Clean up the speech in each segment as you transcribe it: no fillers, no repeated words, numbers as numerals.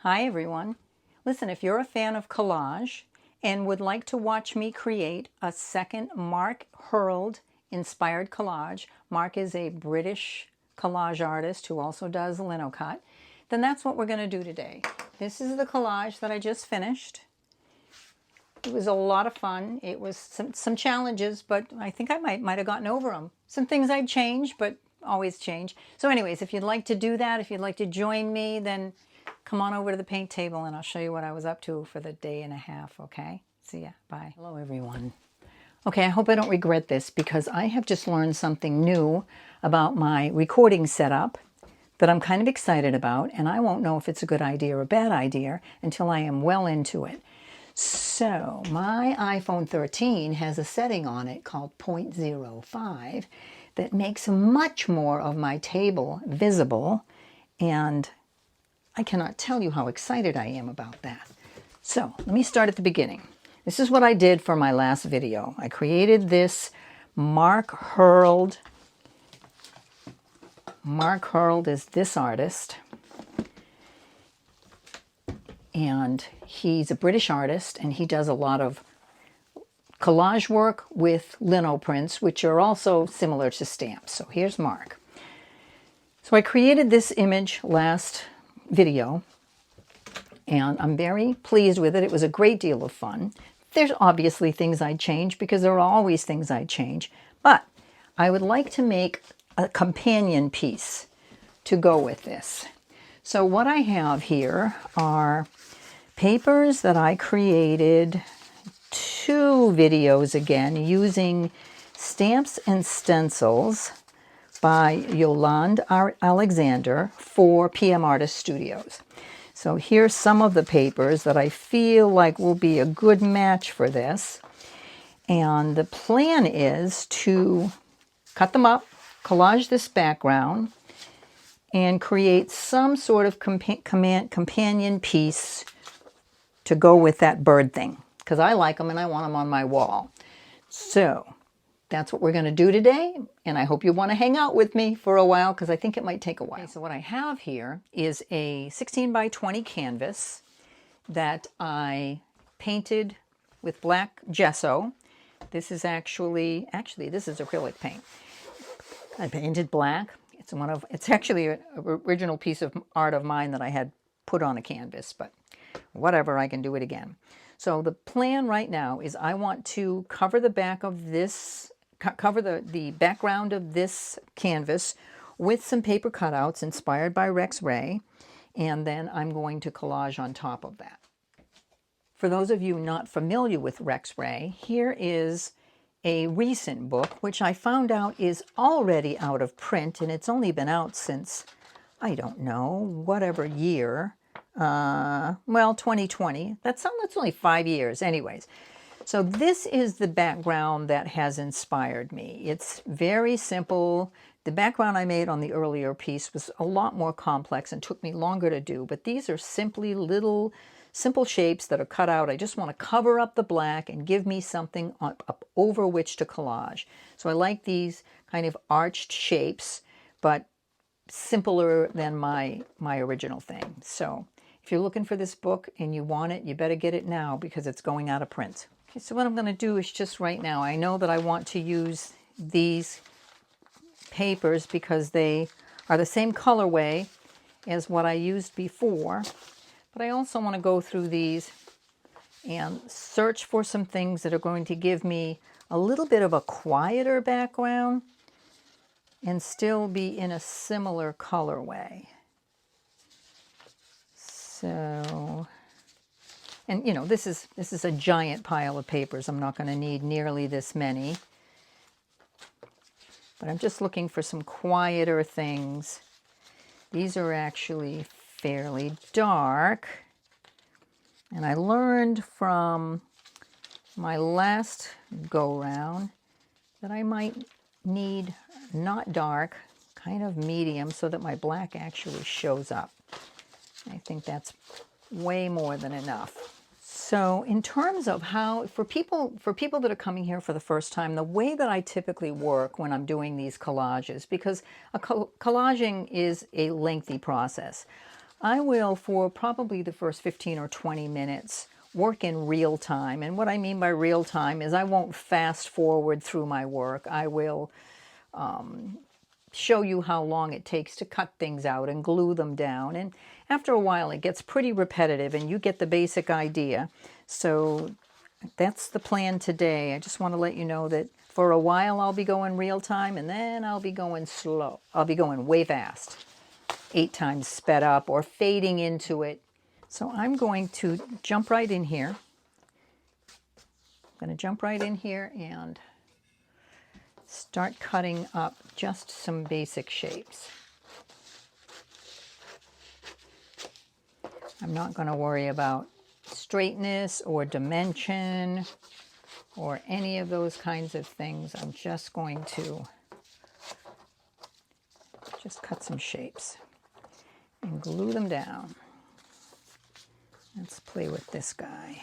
Hi everyone. Listen, if you're a fan of collage and would like to watch me create a second Mark Hearld inspired collage, Mark is a British collage artist who also does linocut, then that's what we're going to do today. This is the collage that I just finished. It was a lot of fun. It was some challenges, but I think I might have gotten over them. Some things I'd change, but always change. So anyways, if you'd like to do that, if you'd like to join me, then come on over to the paint table and I'll show you what I was up to for the day and a half, okay? See ya. Bye. Hello, everyone. Okay, I hope I don't regret this because I have just learned something new about my recording setup that I'm kind of excited about, and I won't know if it's a good idea or a bad idea until I am well into it. So my iPhone 13 has a setting on it called 0.05 that makes much more of my table visible, and I cannot tell you how excited I am about that. So let me start at the beginning. This is what I did for my last video. I created this Mark Hearld. Mark Hearld is this artist, and he's a British artist, and he does a lot of collage work with lino prints, which are also similar to stamps. So here's Mark. So I created this image last video, and I'm very pleased with it. It was a great deal of fun. There's obviously things I'd change because there are always things I'd change, but I would like to make a companion piece to go with this. So what I have here are papers that I created 2 videos again using stamps and stencils by Yolande Alexander for PM Artist Studios. So here's some of the papers that I feel like will be a good match for this. And the plan is to cut them up, collage this background, and create some sort of companion piece to go with that bird thing, because I like them and I want them on my wall. So that's what we're going to do today, and I hope you want to hang out with me for a while because I think it might take a while. Okay, so what I have here is a 16 by 20 canvas that I painted with black gesso. This is actually this is acrylic paint. I painted black. It's actually an original piece of art of mine that I had put on a canvas, but whatever, I can do it again. So the plan right now is I want to cover the back of this, cover the background of this canvas with some paper cutouts inspired by Rex Ray, and then I'm going to collage on top of that. For those of you not familiar with Rex Ray, here is a recent book, which I found out is already out of print, and it's only been out since, I don't know, whatever year. Well, 2020. That's only 5 years. Anyways, so this is the background that has inspired me. It's very simple. The background I made on the earlier piece was a lot more complex and took me longer to do, but these are simply little simple shapes that are cut out. I just want to cover up the black and give me something up over which to collage. So I like these kind of arched shapes, but simpler than my original thing. So if you're looking for this book and you want it, you better get it now because it's going out of print. Okay, so what I'm going to do is just right now, I know that I want to use these papers because they are the same colorway as what I used before, but I also want to go through these and search for some things that are going to give me a little bit of a quieter background and still be in a similar colorway. So, and you know, this is a giant pile of papers. I'm not going to need nearly this many. But I'm just looking for some quieter things. These are actually fairly dark. And I learned from my last go-round that I might need not dark, kind of medium, so that my black actually shows up. I think that's way more than enough. So in terms of how, for people that are coming here for the first time, the way that I typically work when I'm doing these collages, because collaging is a lengthy process, I will, for probably the first 15 or 20 minutes, work in real time. And what I mean by real time is I won't fast forward through my work. I will show you how long it takes to cut things out and glue them down. And after a while, it gets pretty repetitive and you get the basic idea. So that's the plan today. I just want to let you know that for a while I'll be going real time and then I'll be going slow. I'll be going way fast, 8 times sped up or fading into it. So I'm going to jump right in here. I'm going to jump right in here and start cutting up just some basic shapes. I'm not going to worry about straightness or dimension or any of those kinds of things. I'm just going to just cut some shapes and glue them down. Let's play with this guy.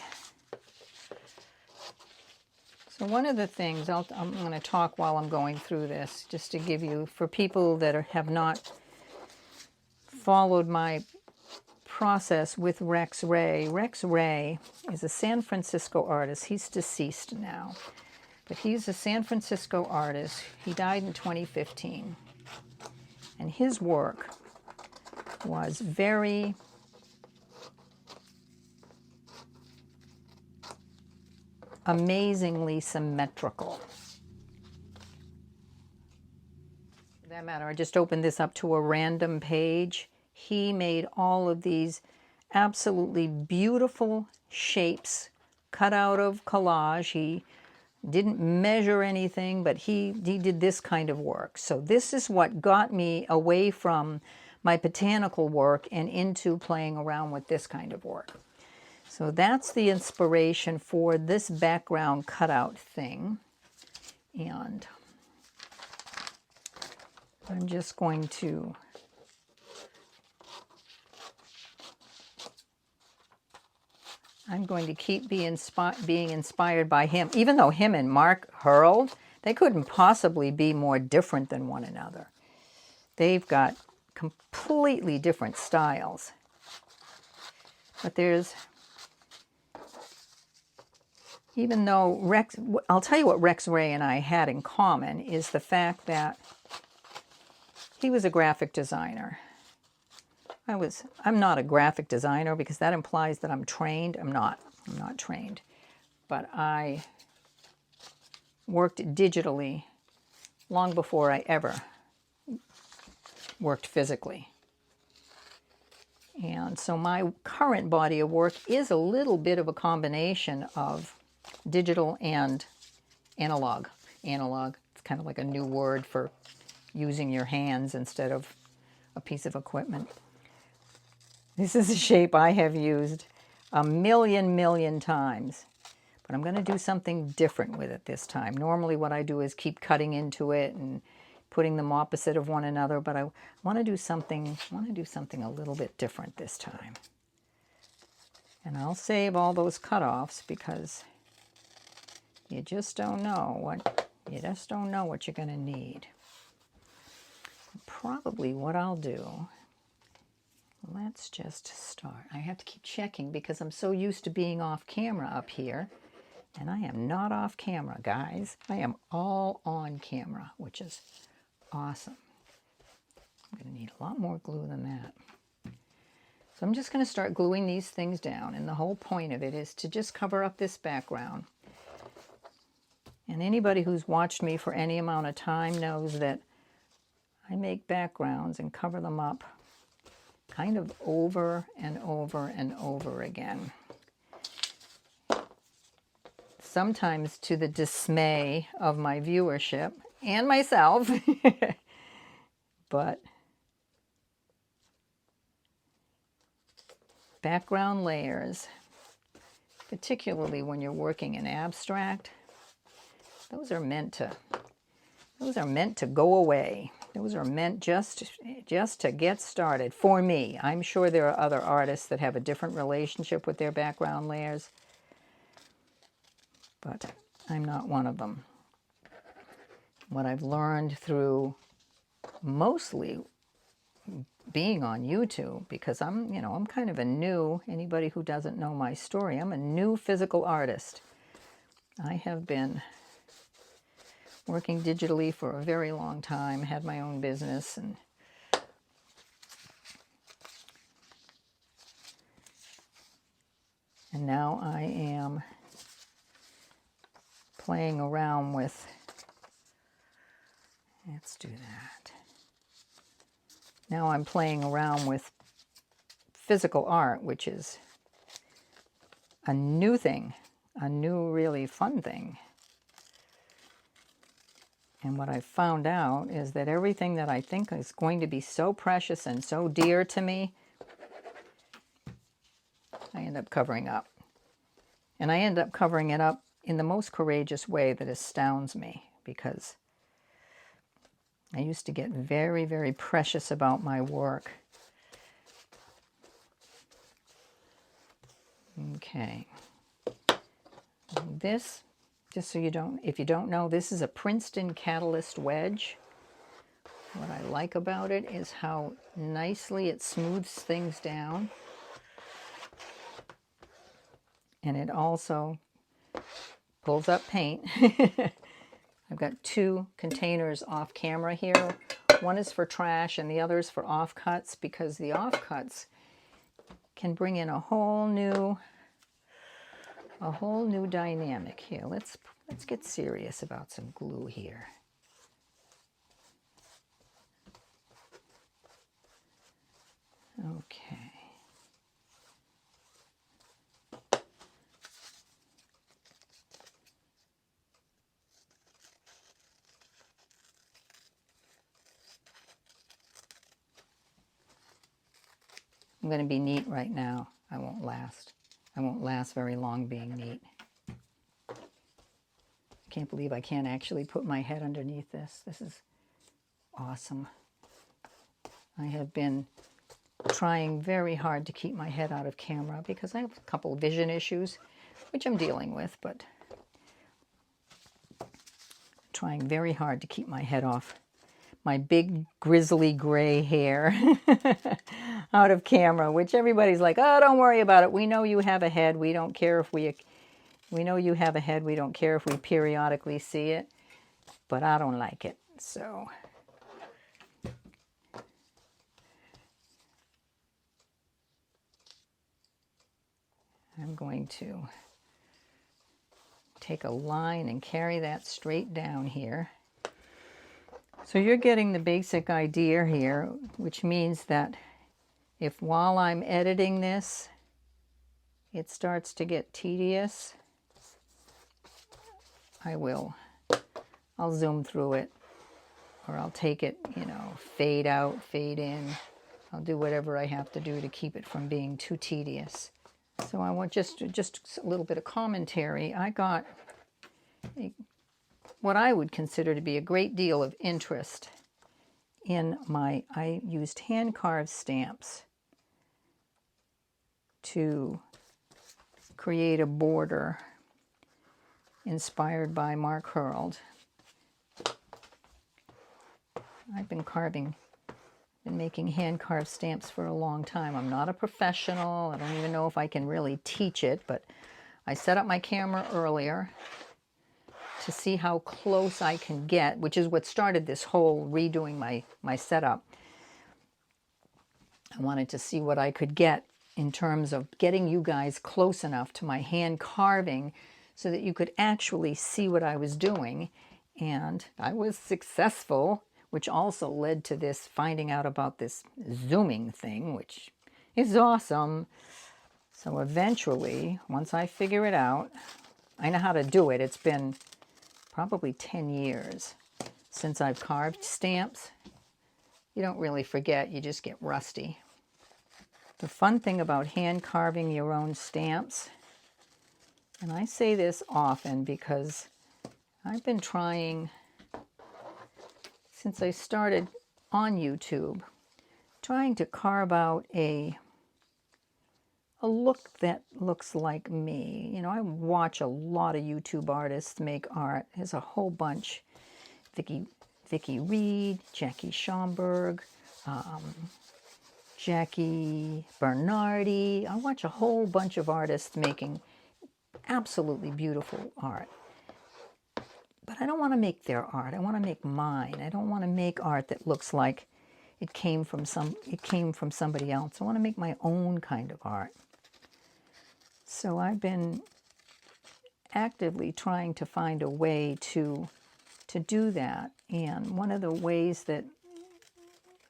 So one of the things, I'm going to talk while I'm going through this, just to give you, for people that have not followed my process with Rex Ray. Rex Ray is a San Francisco artist. He's deceased now, but he's a San Francisco artist. He died in 2015. And his work was very amazingly symmetrical. For that matter, I just opened this up to a random page. He made all of these absolutely beautiful shapes cut out of collage. He didn't measure anything, but he did this kind of work. So this is what got me away from my botanical work and into playing around with this kind of work. So that's the inspiration for this background cutout thing. And I'm just going to keep being inspired by him, even though him and Mark Hearld, they couldn't possibly be more different than one another. They've got completely different styles. But there's, even though Rex, I'll tell you what Rex Ray and I had in common is the fact that he was a graphic designer. I'm not a graphic designer because that implies that I'm trained. I'm not trained. But I worked digitally long before I ever worked physically. And so my current body of work is a little bit of a combination of digital and analog. Analog, it's kind of like a new word for using your hands instead of a piece of equipment. This is a shape I have used a million times, but I'm going to do something different with it this time. Normally what I do is keep cutting into it and putting them opposite of one another, but I want to do something a little bit different this time. And I'll save all those cutoffs because you just don't know what you're going to need. Probably what I'll do, let's just start. I have to keep checking because I'm so used to being off camera up here, and I am not off camera, guys. I am all on camera, which is awesome. I'm going to need a lot more glue than that. So I'm just going to start gluing these things down, and the whole point of it is to just cover up this background. And anybody who's watched me for any amount of time knows that I make backgrounds and cover them up kind of over and over and over again. Sometimes to the dismay of my viewership and myself. But background layers, particularly when you're working in abstract, those are meant to go away. Those are meant just to get started. For me, I'm sure there are other artists that have a different relationship with their background layers, but I'm not one of them. What I've learned through mostly being on YouTube, because I'm kind of a new, anybody who doesn't know my story, I'm a new physical artist. I have been working digitally for a very long time, had my own business, and now I am playing around with, let's do that. Now I'm playing around with physical art, which is a new thing, a new really fun thing. And what I found out is that everything that I think is going to be so precious and so dear to me, I end up covering up. And I end up covering it up in the most courageous way that astounds me, because I used to get very, very precious about my work. Okay. This, just so you don't, if you don't know, this is a Princeton Catalyst wedge. What I like about it is how nicely it smooths things down. And it also pulls up paint. I've got two containers off camera here. One is for trash and the other is for offcuts, because the offcuts can bring in a whole new dynamic here. Let's get serious about some glue here. Okay. I'm going to be neat right now. I won't last. I won't last very long being neat. I can't believe I can't actually put my head underneath this. This is awesome. I have been trying very hard to keep my head out of camera because I have a couple of vision issues, which I'm dealing with, but trying very hard to keep my head off my big grizzly gray hair out of camera, which everybody's like, oh, don't worry about it. We know you have a head. We don't care if we know you have a head. We don't care if we periodically see it, but I don't like it. So I'm going to take a line and carry that straight down here. So you're getting the basic idea here, which means that if while I'm editing this, it starts to get tedious, I'll zoom through it, or I'll take it, fade out, fade in. I'll do whatever I have to do to keep it from being too tedious. So I want just a little bit of commentary. I got what I would consider to be a great deal of interest in I used hand-carved stamps to create a border inspired by Mark Hearld. I've been making hand-carved stamps for a long time. I'm not a professional. I don't even know if I can really teach it, but I set up my camera earlier to see how close I can get, which is what started this whole redoing my setup. I wanted to see what I could get in terms of getting you guys close enough to my hand carving so that you could actually see what I was doing. And I was successful, which also led to this finding out about this zooming thing, which is awesome. So eventually, once I figure it out, I know how to do it. It's been probably 10 years since I've carved stamps. You don't really forget, you just get rusty. The fun thing about hand carving your own stamps, and I say this often because I've been trying, since I started on YouTube, trying to carve out a look that looks like me. I watch a lot of YouTube artists make art. There's a whole bunch. Vicky Reed, Jackie Schomburg, Jackie Bernardi. I watch a whole bunch of artists making absolutely beautiful art. But I don't want to make their art. I want to make mine. I don't want to make art that looks like it came from somebody else. I want to make my own kind of art. So I've been actively trying to find a way to do that. And one of the ways that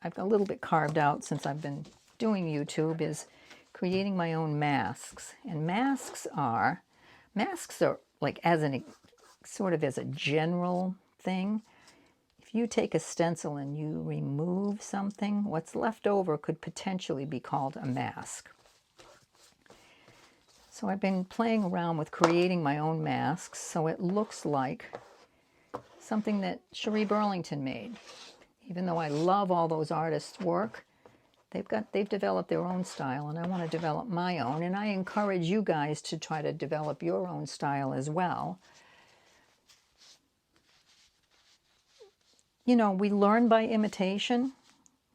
I've a little bit carved out since I've been doing YouTube is creating my own masks. And masks are like sort of as a general thing. If you take a stencil and you remove something, what's left over could potentially be called a mask. So I've been playing around with creating my own masks so it looks like something that Cherie Burlington made. Even though I love all those artists' work, they've developed their own style, and I want to develop my own. And I encourage you guys to try to develop your own style as well. You know, we learn by imitation.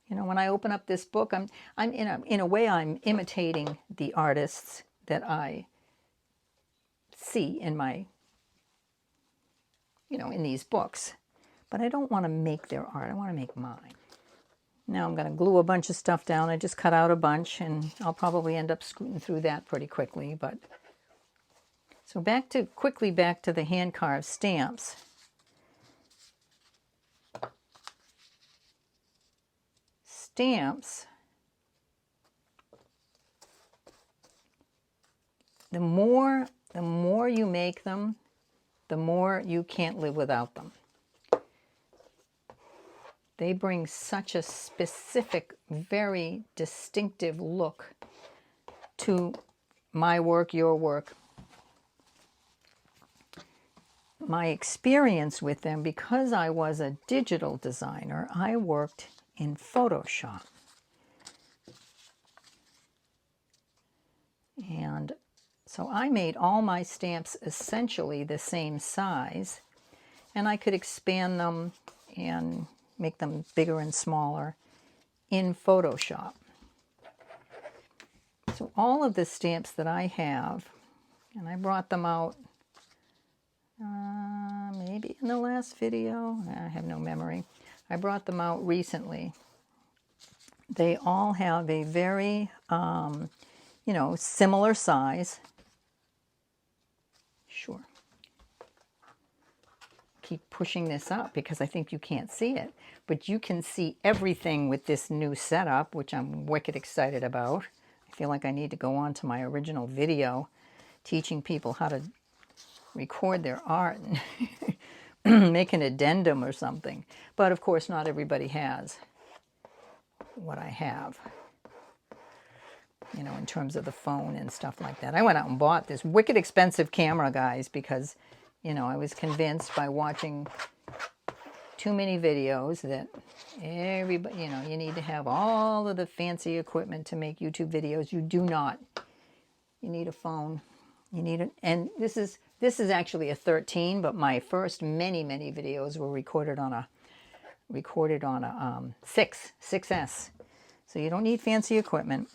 You know, when I open up this book, I'm in a way I'm imitating the artists that I see in my, in these books. But I don't want to make their art. I want to make mine. Now I'm going to glue a bunch of stuff down. I just cut out a bunch, and I'll probably end up scooting through that pretty quickly. But so quickly back to the hand-carved stamps. Stamps, the more you make them, the more you can't live without them. They bring such a specific, very distinctive look to my work, your work. My experience with them, because I was a digital designer, I worked in Photoshop. And so I made all my stamps essentially the same size, and I could expand them and make them bigger and smaller in Photoshop. So all of the stamps that I have, and I brought them out maybe in the last video, I have no memory. I brought them out recently. They all have a very, similar size. Sure. Keep pushing this up because I think you can't see it. But you can see everything with this new setup, which I'm wicked excited about. I feel like I need to go on to my original video teaching people how to record their art and make an addendum or something. But of course, not everybody has what I have, in terms of the phone and stuff like that. I went out and bought this wicked expensive camera, guys, because, I was convinced by watching too many videos that everybody, you need to have all of the fancy equipment to make YouTube videos. You do not. You need a phone. You need it. And this is actually a 13, but my first many videos were recorded on a 6S. So you don't need fancy equipment.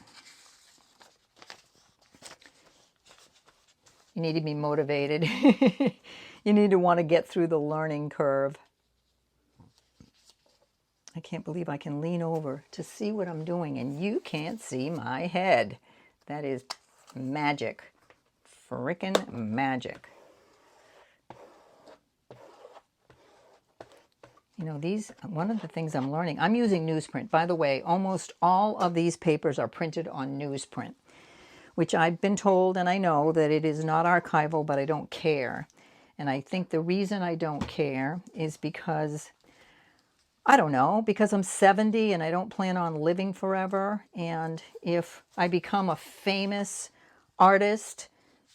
You need to be motivated. You need to want to get through the learning curve. I can't believe I can lean over to see what I'm doing and you can't see my head. That is magic. Frickin' magic. One of the things I'm learning, I'm using newsprint. By the way, almost all of these papers are printed on newsprint, which I've been told, and I know that it is not archival, but I don't care. And I think the reason I don't care is because, I don't know, because I'm 70 and I don't plan on living forever. And if I become a famous artist,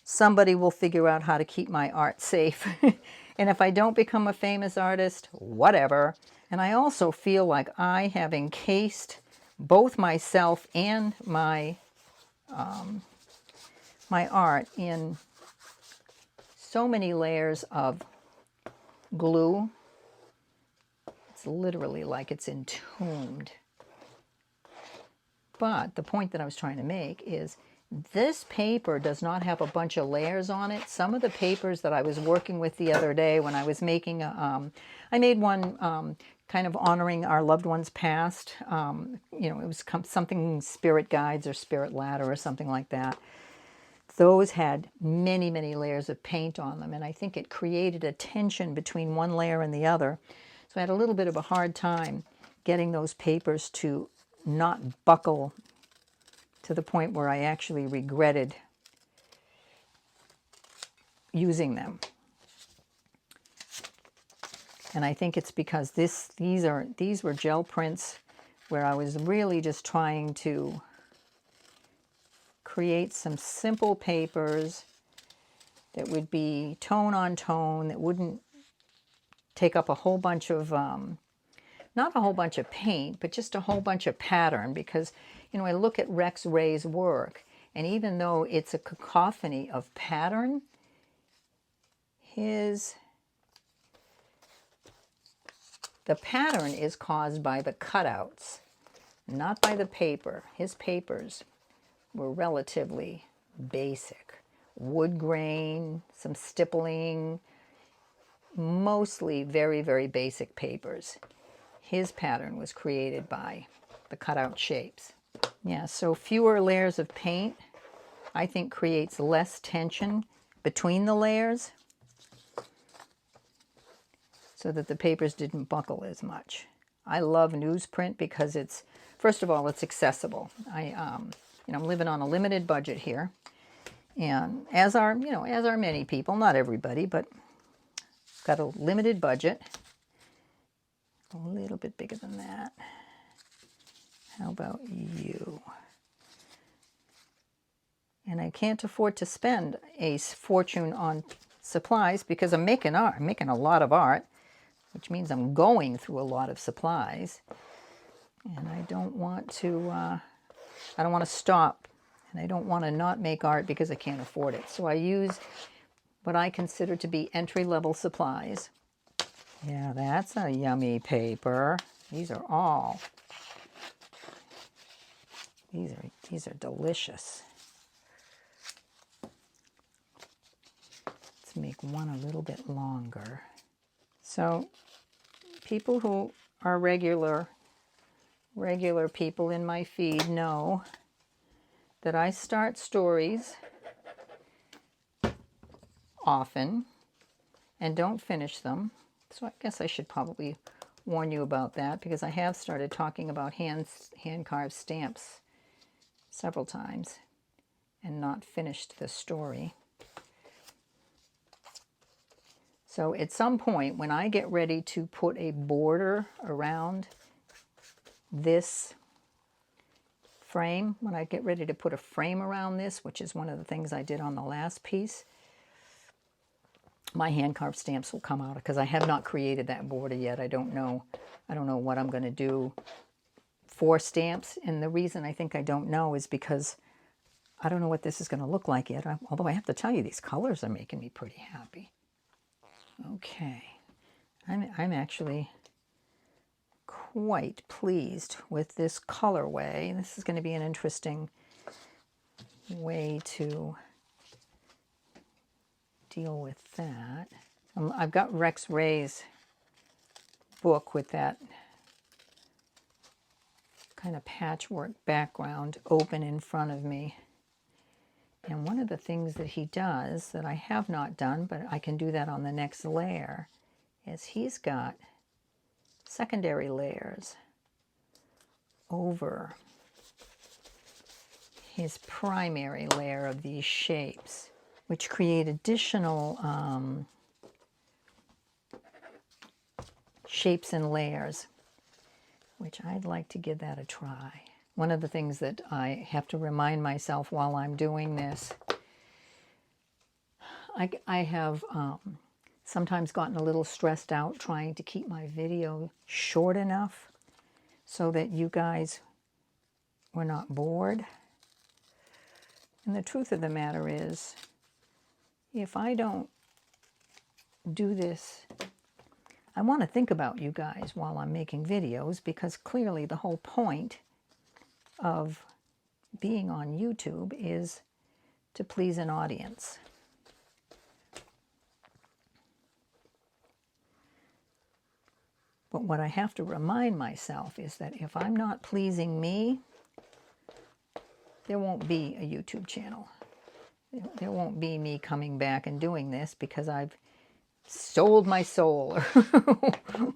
somebody will figure out how to keep my art safe. And if I don't become a famous artist, whatever. And I also feel like I have encased both myself and my art in so many layers of glue. It's literally like it's entombed. But the point that I was trying to make is this paper does not have a bunch of layers on it. Some of the papers that I was working with the other day when I was making I made one kind of honoring our loved ones past. You know, it was something spirit guides or spirit ladder or something like that. Those had many, many layers of paint on them, and I think it created a tension between one layer and the other. So I had a little bit of a hard time getting those papers to not buckle to the point where I actually regretted using them. And I think it's because these were gel prints where I was really just trying to create some simple papers that would be tone on tone, that wouldn't take up a whole bunch of, not a whole bunch of paint, but just a whole bunch of pattern. Because, you know, I look at Rex Ray's work, and even though it's a cacophony of pattern, the pattern is caused by the cutouts, not by the paper. His papers were relatively basic. Wood grain, some stippling, mostly very, very basic papers. His pattern was created by the cutout shapes. Yeah, so fewer layers of paint, I think, creates less tension between the layers so that the papers didn't buckle as much. I love newsprint because it's, first of all, it's accessible. I'm living on a limited budget here, and as are many people, not everybody, but got a limited budget. A little bit bigger than that. How about you? And I can't afford to spend a fortune on supplies because I'm making art. I'm making a lot of art, which means I'm going through a lot of supplies. And I don't want to stop, and I don't want to not make art because I can't afford it. So I use what I consider to be entry-level supplies. Yeah, that's a yummy paper. These are delicious. Let's make one a little bit longer. So people who are regular people in my feed know that I start stories often and don't finish them. So I guess I should probably warn you about that, because I have started talking about hand-carved stamps several times and not finished the story. So at some point, when I get ready to put a border around this frame, when I get ready to put a frame around this, which is one of the things I did on the last piece, my hand-carved stamps will come out, because I have not created that border yet. I don't know what I'm going to do for stamps, and the reason I think I don't know is because I don't know what this is going to look like yet, although I have to tell you, these colors are making me pretty happy. Okay, I'm actually quite pleased with this colorway. This is going to be an interesting way to deal with that. I've got Rex Ray's book with that kind of patchwork background open in front of me. And one of the things that he does that I have not done, but I can do that on the next layer, is he's got secondary layers over his primary layer of these shapes, which create additional shapes and layers, which I'd like to give that a try. One of the things that I have to remind myself while I'm doing this, I have sometimes gotten a little stressed out trying to keep my video short enough so that you guys were not bored. And the truth of the matter is, if I don't do this, I want to think about you guys while I'm making videos, because clearly the whole point of being on YouTube is to please an audience. But what I have to remind myself is that if I'm not pleasing me, there won't be a YouTube channel. There won't be me coming back and doing this because I've sold my soul or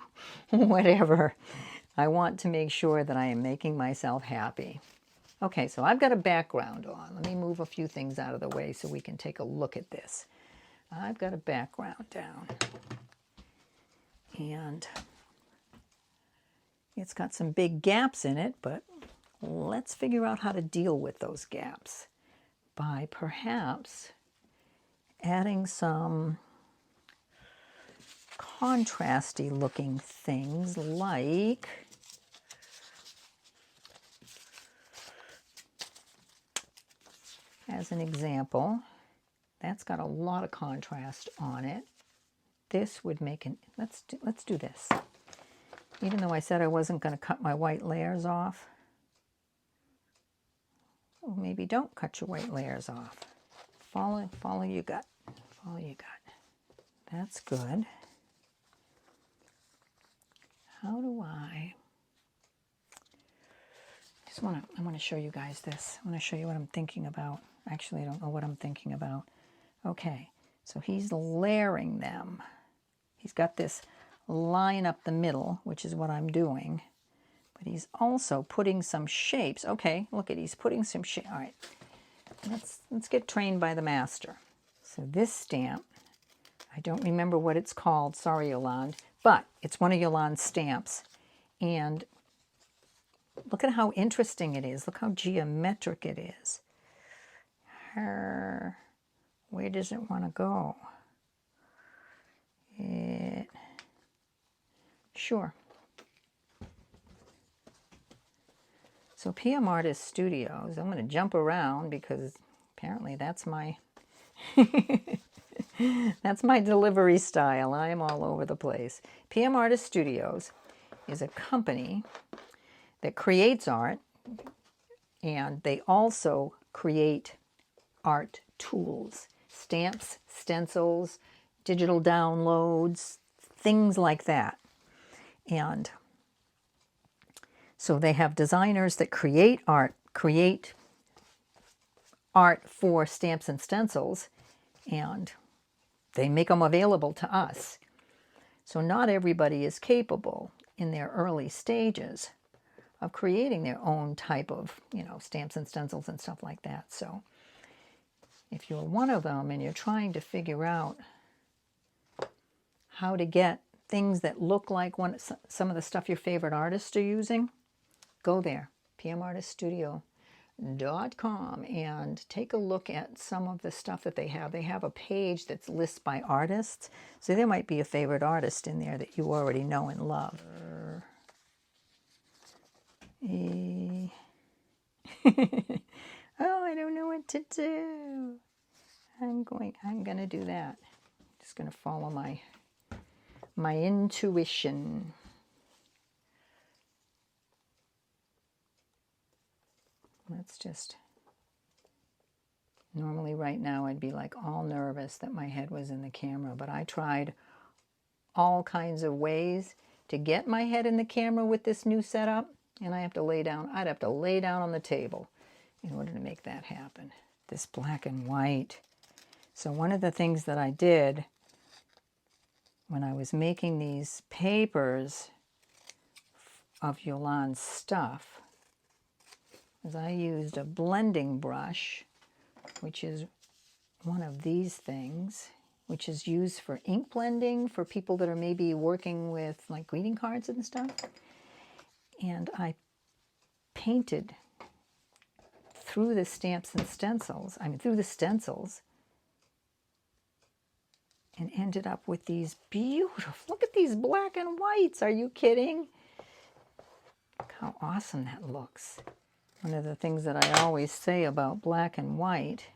whatever. I want to make sure that I am making myself happy. Okay, so I've got a background on. Let me move a few things out of the way so we can take a look at this. I've got a background down. And it's got some big gaps in it, but let's figure out how to deal with those gaps by perhaps adding some contrasty looking things like as an example, that's got a lot of contrast on it. This would make an, let's do this. Even though I said I wasn't going to cut my white layers off, well, maybe don't cut your white layers off. Follow your gut. Follow your gut. That's good. How do I want to show you guys this. I want to show you what I'm thinking about. Actually, I don't know what I'm thinking about. Okay, so he's layering them. He's got this line up the middle, which is what I'm doing. But he's also putting some shapes. Okay, look at, he's putting some shape. All right, let's get trained by the master. So this stamp, I don't remember what it's called. Sorry, Yolande. But it's one of Yolande's stamps. And look at how interesting it is. Look how geometric it is. Where does it want to go? Sure. So PM Artist Studios, I'm going to jump around because apparently that's my that's my delivery style. I am all over the place. PM Artist Studios is a company that creates art, and they also create art tools, stamps, stencils, digital downloads, things like that. And so they have designers that create art for stamps and stencils, and they make them available to us. So not everybody is capable in their early stages of creating their own type of, stamps and stencils and stuff like that. So if you're one of them and you're trying to figure out how to get things that look like some of the stuff your favorite artists are using, go there, pmartiststudio.com, and take a look at some of the stuff that they have. They have a page that's lists by artists, so there might be a favorite artist in there that you already know and love. Oh, I don't know what to do. I'm gonna do that. Just gonna follow my intuition. Let's just, normally right now I'd be like all nervous that my head was in the camera, but I tried all kinds of ways to get my head in the camera with this new setup, and I'd have to lay down on the table in order to make that happen. This black and white. So one of the things that I did when I was making these papers of Yolande's stuff is I used a blending brush, which is one of these things, which is used for ink blending for people that are maybe working with like greeting cards and stuff. And I painted through the stamps and stencils, through the stencils, and ended up with these beautiful, look at these black and whites. Are you kidding? Look how awesome that looks. One of the things that I always say about black and white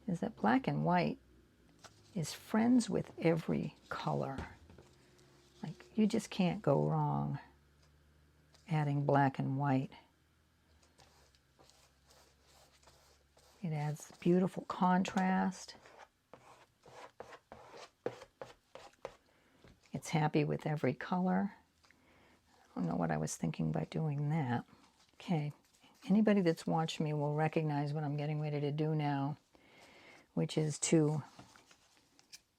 is that black and white is friends with every color. Like, you just can't go wrong adding black and white. It adds beautiful contrast. It's happy with every color. I don't know what I was thinking by doing that. Okay, anybody that's watched me will recognize what I'm getting ready to do now, which is to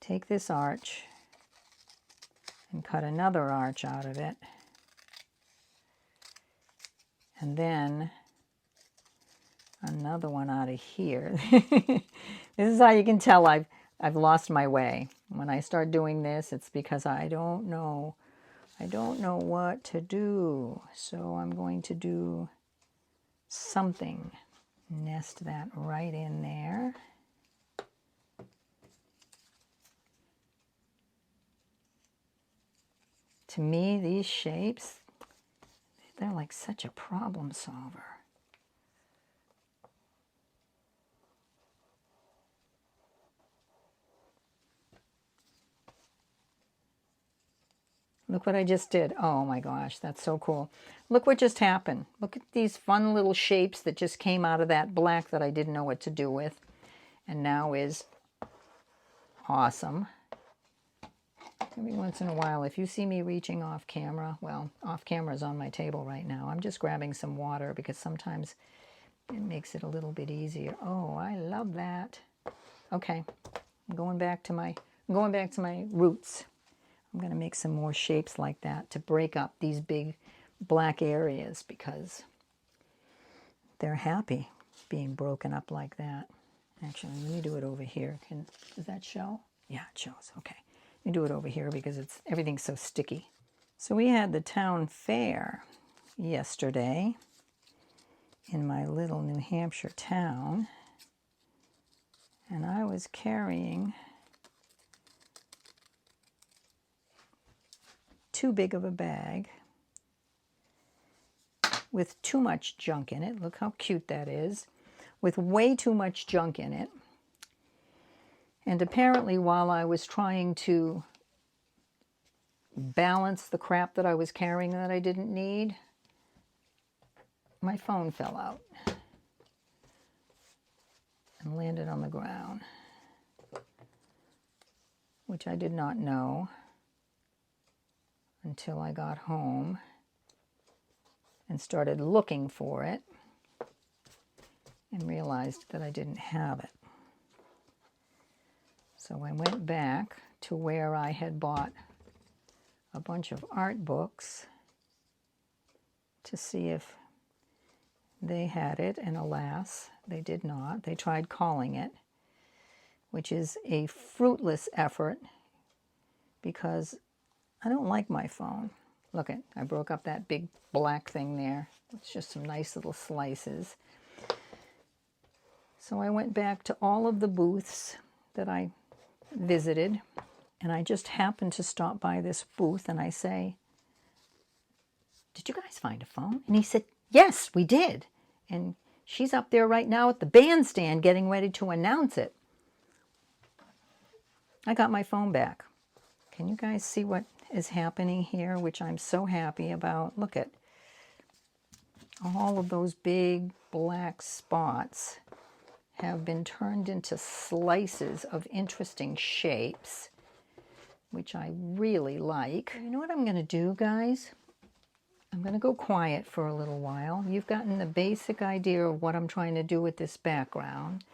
take this arch and cut another arch out of it. And then another one out of here. This is how you can tell I've lost my way. When I start doing this, it's because I don't know what to do. So I'm going to do something. Nest that right in there. To me, these shapes, they're like such a problem solver. Look what I just did. Oh my gosh, that's so cool. Look what just happened. Look at these fun little shapes that just came out of that black that I didn't know what to do with. And now is awesome. Every once in a while, if you see me reaching off camera, well, off camera is on my table right now. I'm just grabbing some water because sometimes it makes it a little bit easier. Oh, I love that. Okay, I'm going back to my roots. I'm going to make some more shapes like that to break up these big black areas because they're happy being broken up like that. Actually, let me do it over here. Does that show? Yeah, it shows. Okay. Let me do it over here because everything's so sticky. So we had the town fair yesterday in my little New Hampshire town, and I was carrying too big of a bag with too much junk in it. Look how cute that is. With way too much junk in it. And apparently while I was trying to balance the crap that I was carrying that I didn't need, my phone fell out and landed on the ground, which I did not know until I got home and started looking for it and realized that I didn't have it. So I went back to where I had bought a bunch of art books to see if they had it, and alas, they did not. They tried calling it, which is a fruitless effort because I don't like my phone. Look it, I broke up that big black thing there. It's just some nice little slices. So I went back to all of the booths that I visited, and I just happened to stop by this booth, and I say, "Did you guys find a phone?" And he said, "Yes, we did. And she's up there right now at the bandstand getting ready to announce it." I got my phone back. Can you guys see what is happening here, which I'm so happy about? Look at all of those big black spots have been turned into slices of interesting shapes, which I really like. You know what I'm going to do, guys? I'm going to go quiet for a little while. You've gotten the basic idea of what I'm trying to do with this background.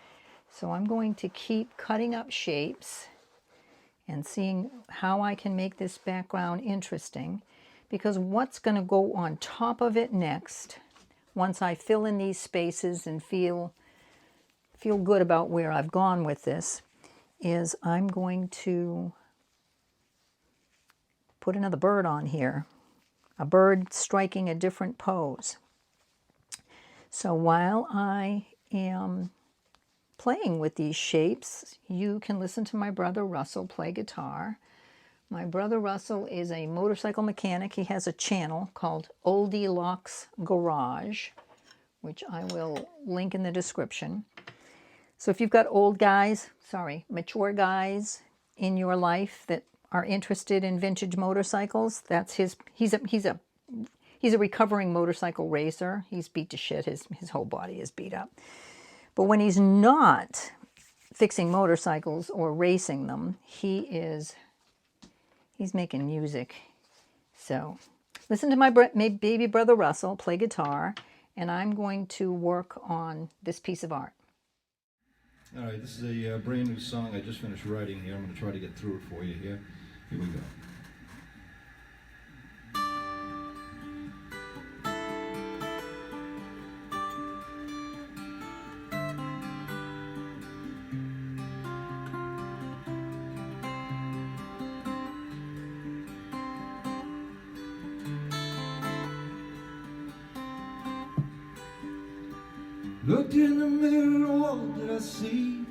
So I'm going to keep cutting up shapes and seeing how I can make this background interesting, because what's going to go on top of it next, once I fill in these spaces and feel good about where I've gone with this, is I'm going to put another bird on here, a bird striking a different pose. So while I am playing with these shapes, you can listen to my brother Russell play guitar. My brother Russell is a motorcycle mechanic. He has a channel called Oldie Locks Garage, which I will link in the description. So if you've got mature guys in your life that are interested in vintage motorcycles, that's he's He's a recovering motorcycle racer. He's beat to shit. His whole body is beat up. But when he's not fixing motorcycles or racing them, he's making music. So listen to my baby brother Russell play guitar, and I'm going to work on this piece of art. All right, this is a brand new song I just finished writing here. I'm going to try to get through it for you here. Here we go. Looked in the mirror, what did I see?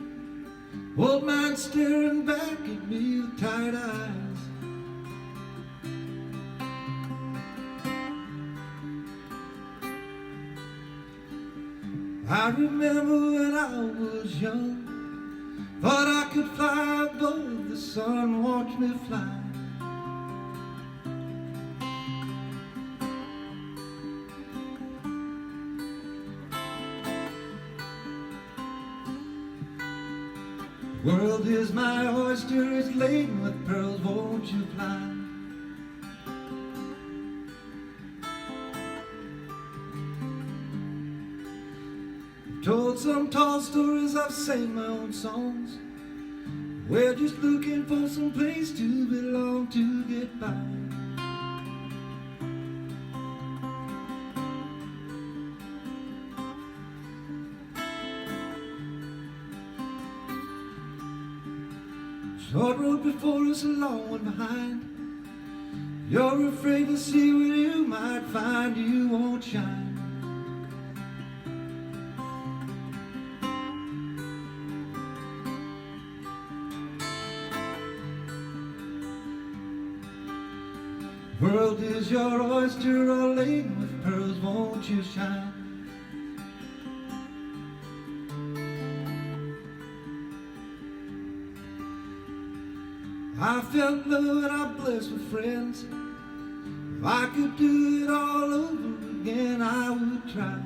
Old man staring back at me with tired eyes. I remember when I was young, thought I could fly above the sun, watch me fly. The world is my oyster, it's laden with pearls, won't you fly? I've told some tall stories, I've sang my own songs. We're just looking for some place to belong, to get by. Short road before us, a long one behind. You're afraid to see what you might find, you won't shine. World is your oyster, all laden with pearls, won't you shine? I felt love and I'm blessed with friends. If I could do it all over again, I would try.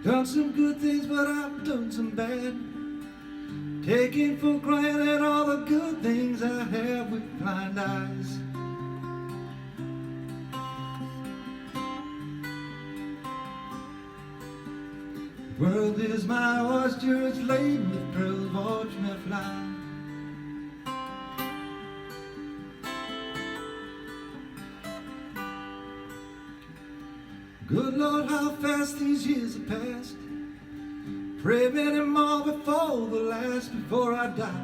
Done some good things, but I've done some bad. Taking for granted all the good things I have with blind eyes. The world is my oyster, it's laden with pearls, watch me fly. Good Lord, how fast these years have passed. Pray many more before the last, before I die.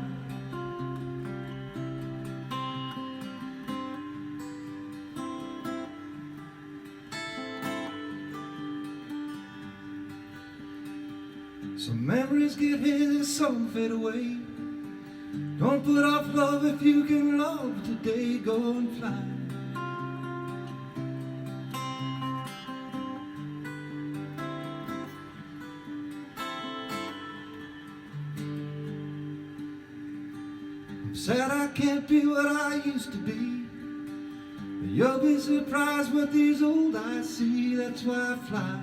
Some memories get hazy, some fade away. Don't put off love if you can love today, go and fly. I'm sad I can't be what I used to be, but you'll be surprised with these old eyes see, that's why I fly.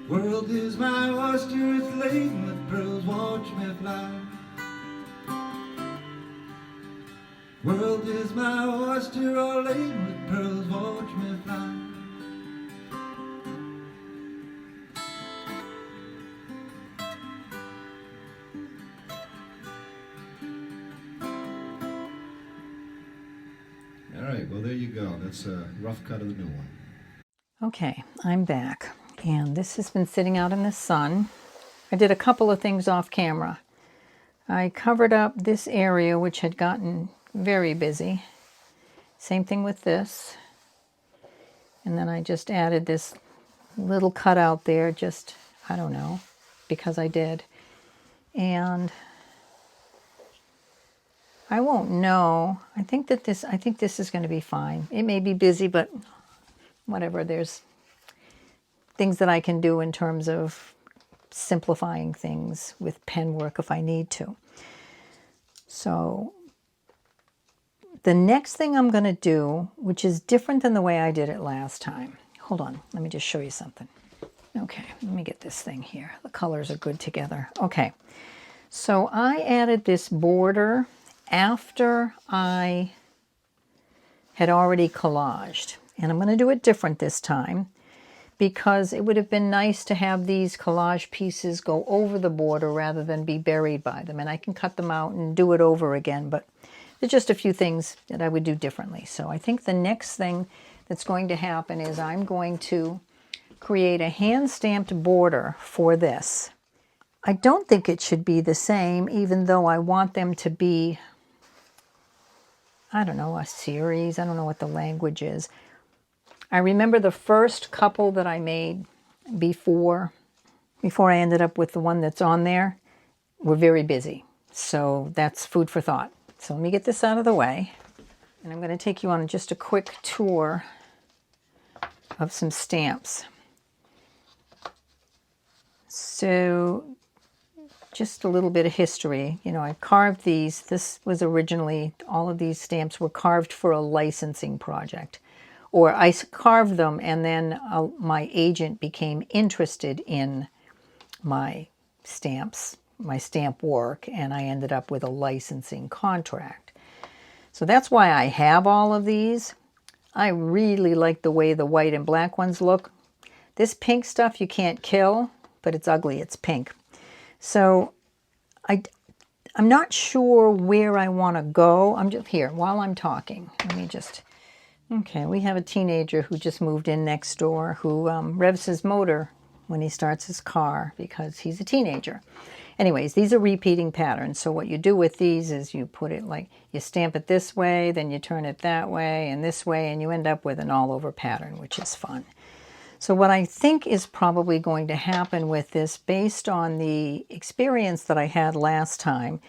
World is my oyster, it's laden with pearls, watch me fly. World is my oyster, all laden with pearls, watch me fly. All right, well there you go. That's a rough cut of the new one. Okay, I'm back. And this has been sitting out in the sun. I did a couple of things off camera. I covered up this area which had gotten very busy. Same thing with this. And then I just added this little cutout there, just, I don't know, because I did. And I won't know. I think this is going to be fine. It may be busy, but whatever. There's things that I can do in terms of simplifying things with pen work if I need to. So the next thing I'm going to do, which is different than the way I did it last time. Hold on, let me just show you something. Okay, let me get this thing here. The colors are good together. Okay, so I added this border after I had already collaged. And I'm going to do it different this time because it would have been nice to have these collage pieces go over the border rather than be buried by them. And I can cut them out and do it over again, but there's just a few things that I would do differently. So I think the next thing that's going to happen is I'm going to create a hand-stamped border for this. I don't think it should be the same, even though I want them to be, I don't know, a series. I don't know what the language is. I remember the first couple that I made before I ended up with the one that's on there were very busy. So that's food for thought. So let me get this out of the way. And I'm going to take you on just a quick tour of some stamps. So just a little bit of history. You know, I carved these. This was originally, all of these stamps were carved for a licensing project. Or I carved them and then my agent became interested in my stamps, my stamp work, and I ended up with a licensing contract. So that's why I have all of these. I really like the way the white and black ones look. This pink stuff you can't kill, but it's ugly, it's pink. So I'm not sure where I want to go. I'm just here while I'm talking. Let me just, okay, we have a teenager who just moved in next door who revs his motor when he starts his car because he's a teenager. Anyways, these are repeating patterns. So what you do with these is you put it like, you stamp it this way, then you turn it that way and this way, and you end up with an all-over pattern, which is fun. So what I think is probably going to happen with this, based on the experience that I had last time,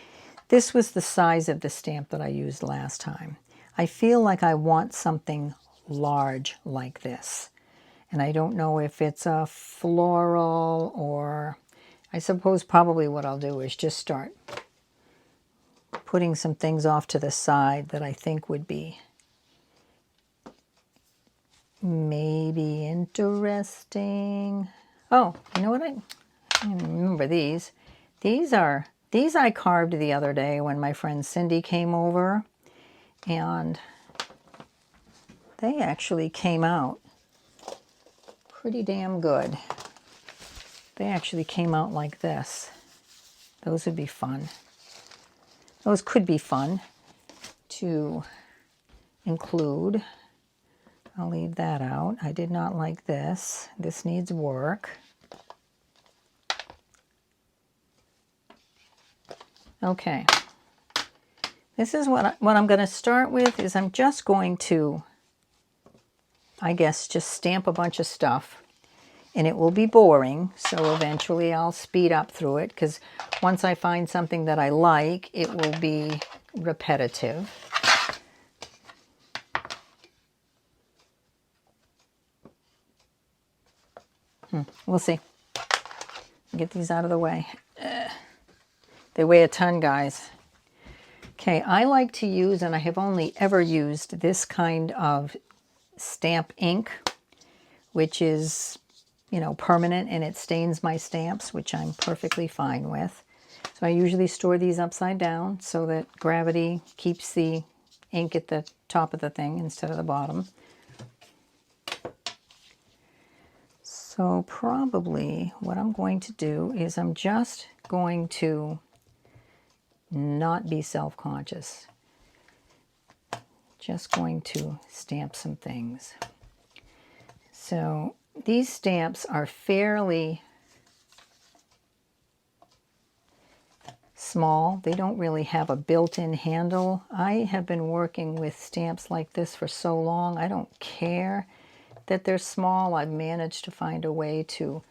this was the size of the stamp that I used last time. I feel like I want something large like this. And I don't know if it's a floral or, I suppose probably what I'll do is just start putting some things off to the side that I think would be maybe interesting. Oh, you know what? I remember these. These I carved the other day when my friend Cindy came over, and they actually came out pretty damn good. They actually came out like this. Those would be fun. Those could be fun to include. I'll leave that out. I did not like this. This needs work. Okay. This is what I'm going to start with is I'm just going to, I guess, just stamp a bunch of stuff. And it will be boring, so eventually I'll speed up through it, because once I find something that I like, it will be repetitive. We'll see. Get these out of the way. They weigh a ton, guys. Okay, I like to use, and I have only ever used, this kind of stamp ink, which is, you know, permanent, and it stains my stamps, which I'm perfectly fine with. So I usually store these upside down so that gravity keeps the ink at the top of the thing instead of the bottom. So probably what I'm going to do is I'm just going to not be self-conscious. Just going to stamp some things. So these stamps are fairly small. They don't really have a built-in handle. I have been working with stamps like this for so long. I don't care that they're small. I've managed to find a way to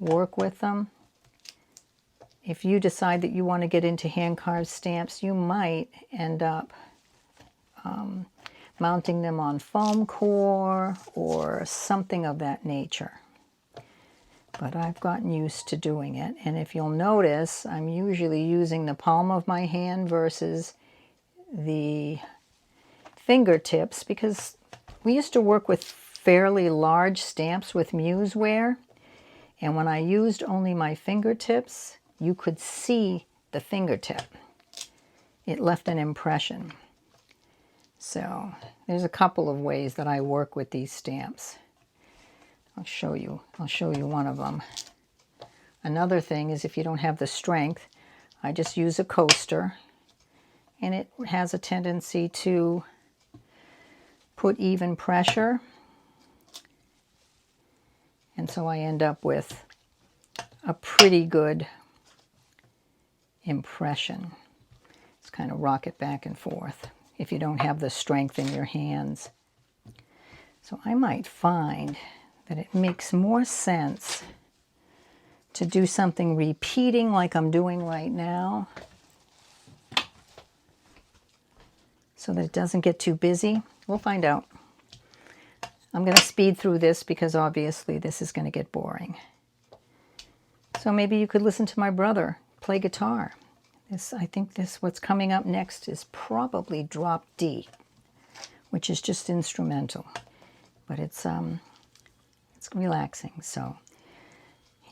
work with them. if you decide that you want to get into hand-carved stamps, you might end up mounting them on foam core or something of that nature. But I've gotten used to doing it. And if you'll notice, I'm usually using the palm of my hand versus the fingertips, because we used to work with fairly large stamps with muse ware. And when I used only my fingertips, you could see the fingertip. It left an impression. So there's a couple of ways that I work with these stamps. I'll show you one of them. Another thing is, if you don't have the strength, I just use a coaster, and it has a tendency to put even pressure, and so I end up with a pretty good impression. Just kind of rock it back and forth if you don't have the strength in your hands. So I might find that it makes more sense to do something repeating like I'm doing right now, so that it doesn't get too busy. We'll find out. I'm going to speed through this because obviously this is going to get boring. So maybe you could listen to my brother play guitar. I think what's coming up next is probably drop D, which is just instrumental, but it's relaxing. So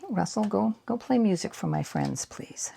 Russell, go play music for my friends, please.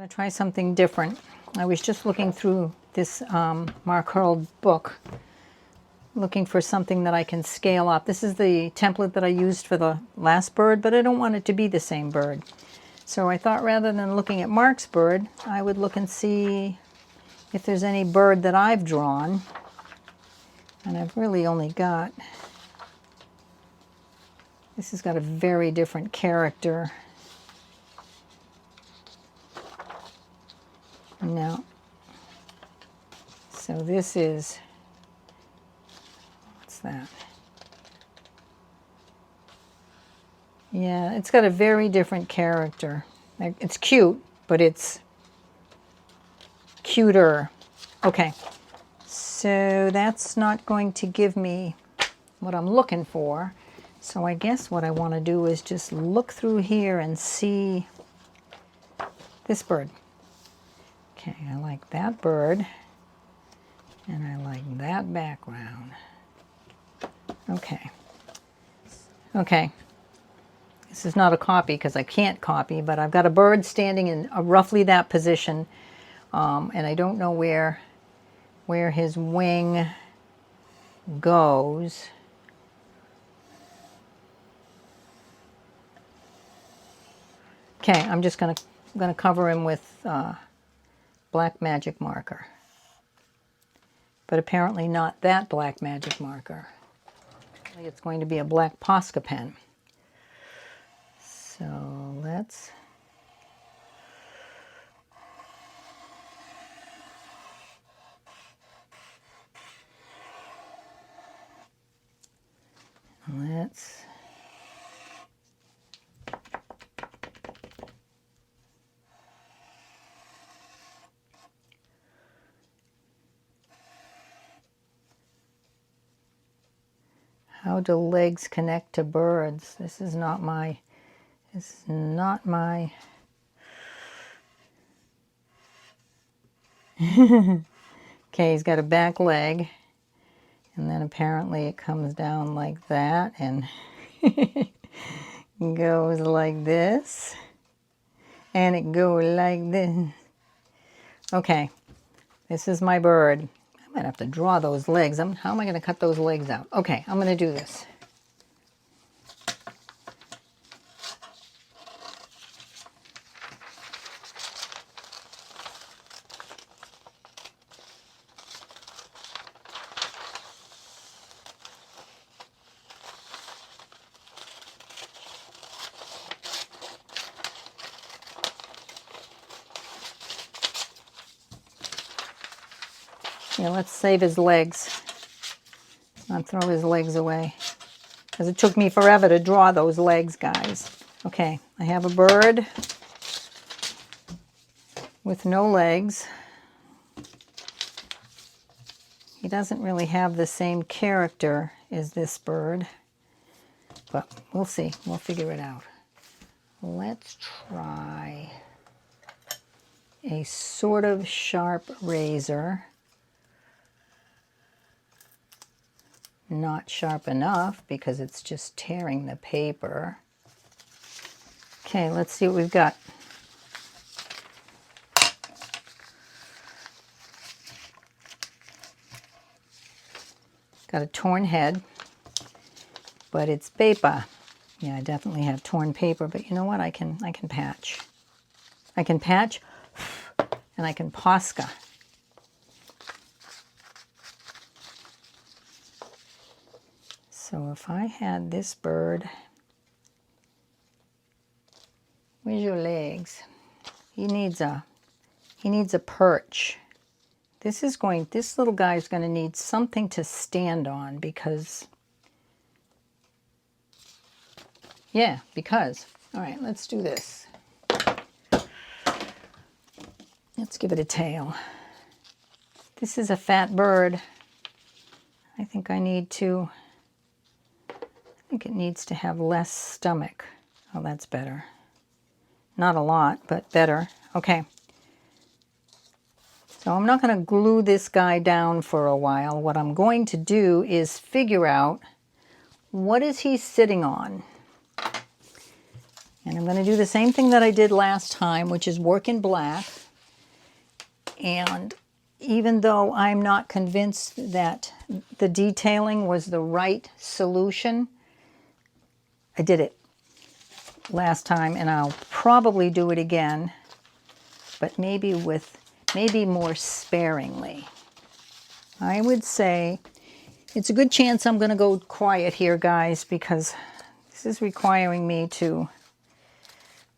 going to try something different. I was just looking through this Mark Hearld book, looking for something that I can scale up. This is the template that I used for the last bird, but I don't want it to be the same bird. So I thought rather than looking at Mark's bird, I would look and see if there's any bird that I've drawn. And I've really only got, this has got a very different character. No. So this is, what's that? Yeah, it's got a very different character. It's cute, but it's cuter. Okay, so that's not going to give me what I'm looking for. So I guess what I want to do is just look through here and see this bird. Okay, I like that bird, and I like that background. Okay. Okay. This is not a copy because I can't copy, but I've got a bird standing in roughly that position, and I don't know where his wing goes. Okay, I'm just gonna cover him with black magic marker, but apparently not that black magic marker. It's going to be a black Posca pen. So let's how do legs connect to birds? This is not my Okay, he's got a back leg, and then apparently it comes down like that and goes like this, and it goes like this. Okay, this is my bird. I might have to draw those legs. How am I going to cut those legs out? Okay, I'm going to do this. Yeah, let's save his legs. Not throw his legs away, because it took me forever to draw those legs, guys. Okay, I have a bird with no legs. He doesn't really have the same character as this bird, but we'll see. We'll figure it out. Let's try a sort of sharp razor. Not sharp enough because it's just tearing the paper. Okay, let's see what we've got. Got a torn head, but it's paper. Yeah, I definitely have torn paper, but you know what? I can patch. I can patch and I can Posca. So if I had this bird, where's your legs? He needs a perch. This little guy is going to need something to stand on because, all right, let's do this. Let's give it a tail. This is a fat bird. I think it needs to have less stomach. Oh, that's better. Not a lot, but better. Okay. So I'm not going to glue this guy down for a while. What I'm going to do is figure out what is he sitting on. And I'm going to do the same thing that I did last time, which is work in black. And even though I'm not convinced that the detailing was the right solution, I did it last time, and I'll probably do it again, but maybe more sparingly. I would say it's a good chance I'm going to go quiet here, guys, because this is requiring me to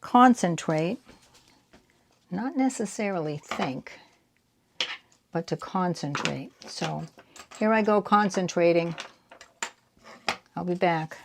concentrate, not necessarily think, but to concentrate. So here I go concentrating. I'll be back.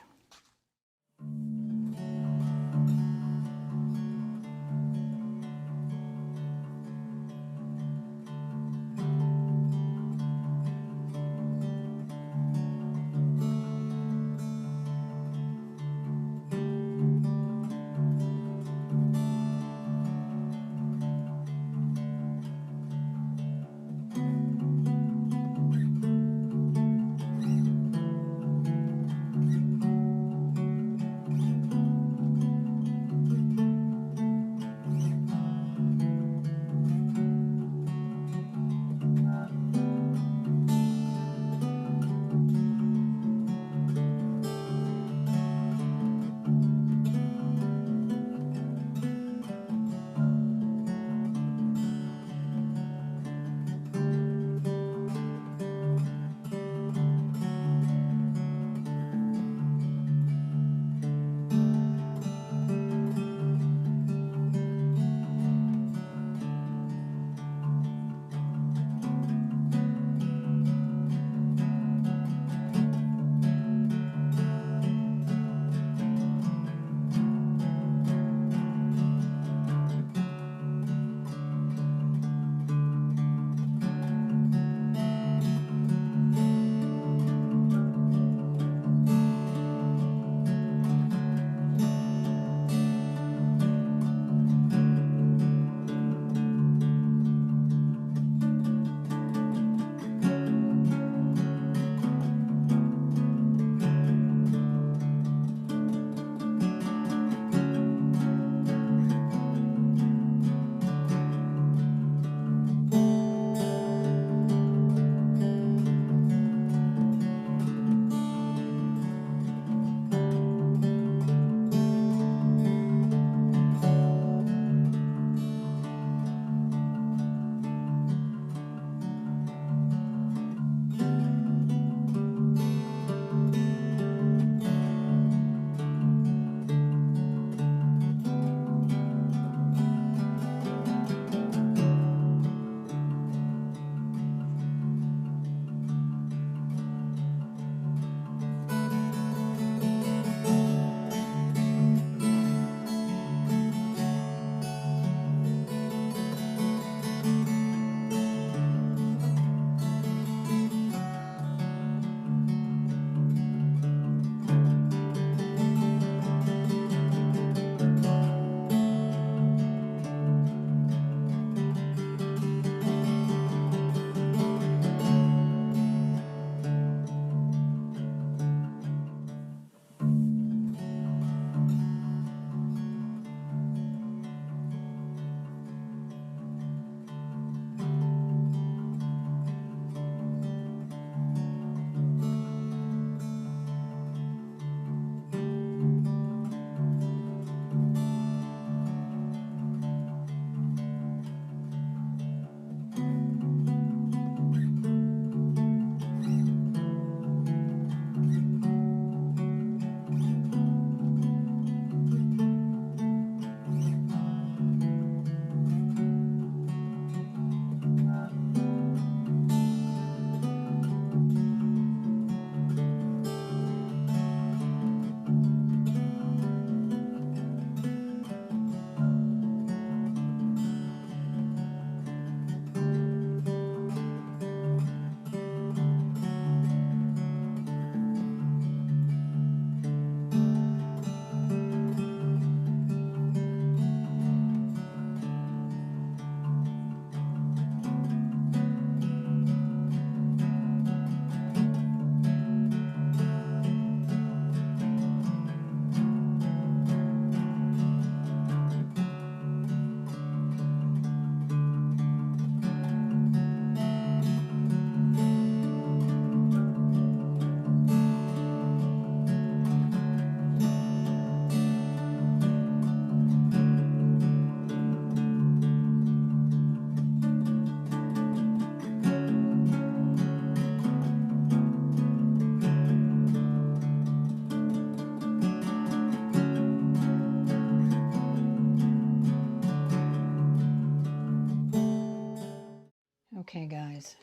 Okay, guys,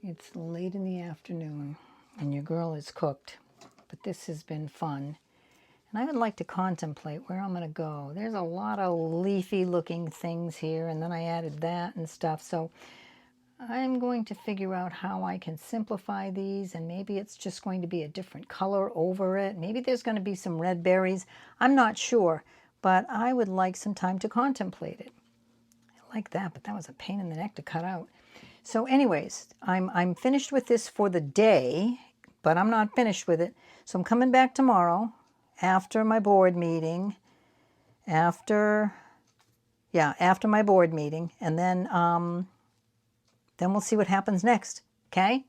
it's late in the afternoon and your girl is cooked, but this has been fun. And I would like to contemplate where I'm going to go. There's a lot of leafy looking things here, and then I added that and stuff. So I'm going to figure out how I can simplify these, and maybe it's just going to be a different color over it. Maybe there's going to be some red berries. I'm not sure, but I would like some time to contemplate it. I like that, but that was a pain in the neck to cut out. So anyways, I'm finished with this for the day, but I'm not finished with it. So I'm coming back tomorrow after my board meeting, after my board meeting, and then we'll see what happens next. Okay?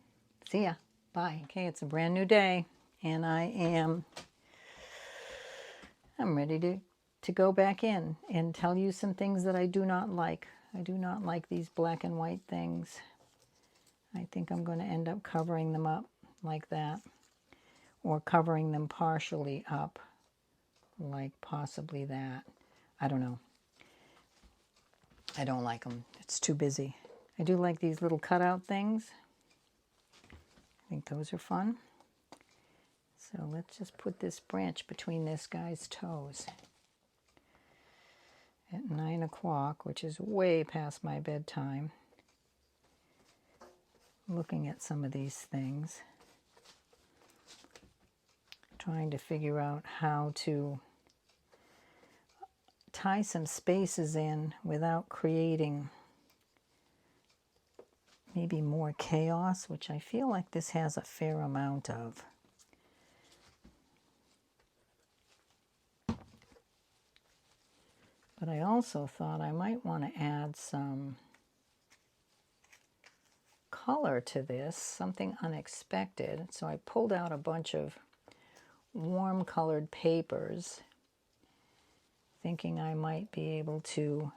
See ya. Bye. Okay, it's a brand new day, and I'm ready to go back in and tell you some things that I do not like. I do not like these black and white things. I think I'm going to end up covering them up like that, or covering them partially up like possibly that. I don't know. I don't like them. It's too busy. I do like these little cutout things. I think those are fun. So let's just put this branch between this guy's toes. At 9 o'clock, which is way past my bedtime, looking at some of these things, trying to figure out how to tie some spaces in without creating maybe more chaos, which I feel like this has a fair amount of. But I also thought I might want to add some color to this, something unexpected. So I pulled out a bunch of warm colored papers, thinking I might be able to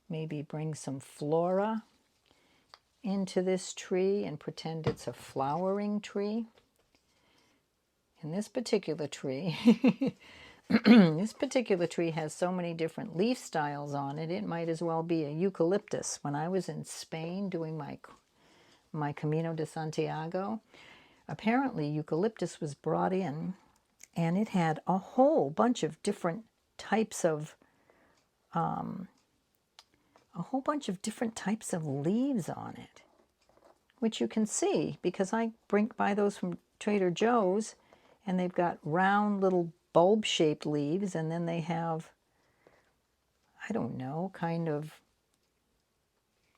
maybe bring some flora into this tree and pretend it's a flowering tree. And this particular tree, this particular tree has so many different leaf styles on it, it might as well be a eucalyptus. When I was in Spain doing my Camino de Santiago, apparently eucalyptus was brought in, and it had a whole bunch of different types of leaves on it, which you can see because I buy those from Trader Joe's, and they've got round little bulb-shaped leaves, and then they have, I don't know, kind of